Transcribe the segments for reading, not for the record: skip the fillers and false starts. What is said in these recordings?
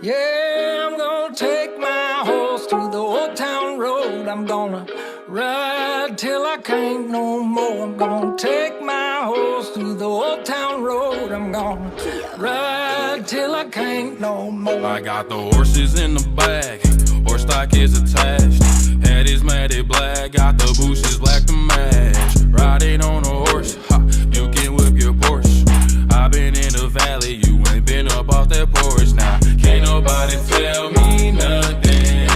Yeah, I'm gonna take my horse to the old town road. I'm gonna ride till I can't no more. I'm gonna take my horse to the old town road. I'm gonna ride till I can't no more. I got the horses in the bag, horse stock is attached. Head is matted black, got the bushes black to match. Riding on a horse, ha, you can whip your Porsche. I've been in the valley, you ain't been up off that porch. Now, can't nobody tell me nothing.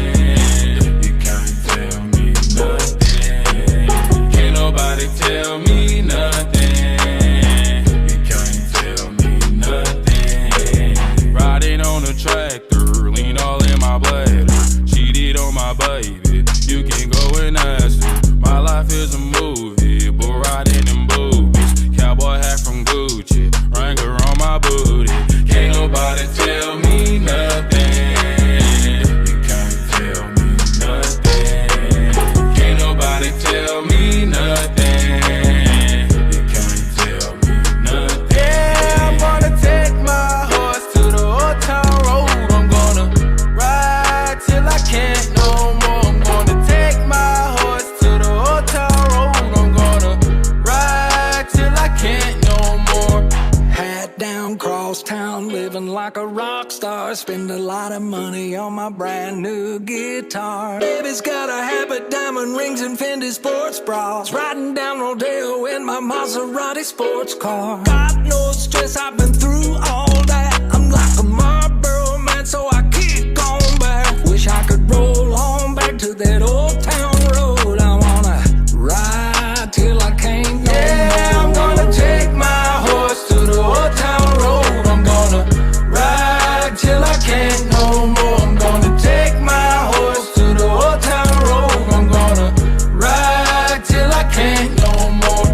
You can't tell me nothing. Can't nobody tell me nothing. You can't tell me nothing. Riding on a tractor, lean all in my bladder. Cheated on my baby, you can go and ask her. My life is a movie, but riding in boobies. Cowboy hat from Gucci, Wrangler on my booty. Can't nobody tell me nothing. You can't tell me nothing. Can't nobody tell me nothing. You can't tell me nothing. Yeah, I'm gonna take my horse to the old town road. I'm gonna ride till I can't no more. I'm gonna take my horse to the old town road. I'm gonna ride till I can't no more. Hat down, cross town, living like a rock star. Spend a lot of money on my brand new guitar. Baby's got a habit, diamond rings and Fendi sports bras. Riding down Rodeo in my Maserati sports car. Got no stress, I've been through all that. I'm like a Marlboro man, so I keep going back. Wish I could roll on back to that old town road. I wanna ride till I can't no Yeah, more. I'm gonna take my horse to the old town road. I'm gonna ride till I can't no more. I'm gonna take my horse to the old town road. I'm gonna ride till I can't no more.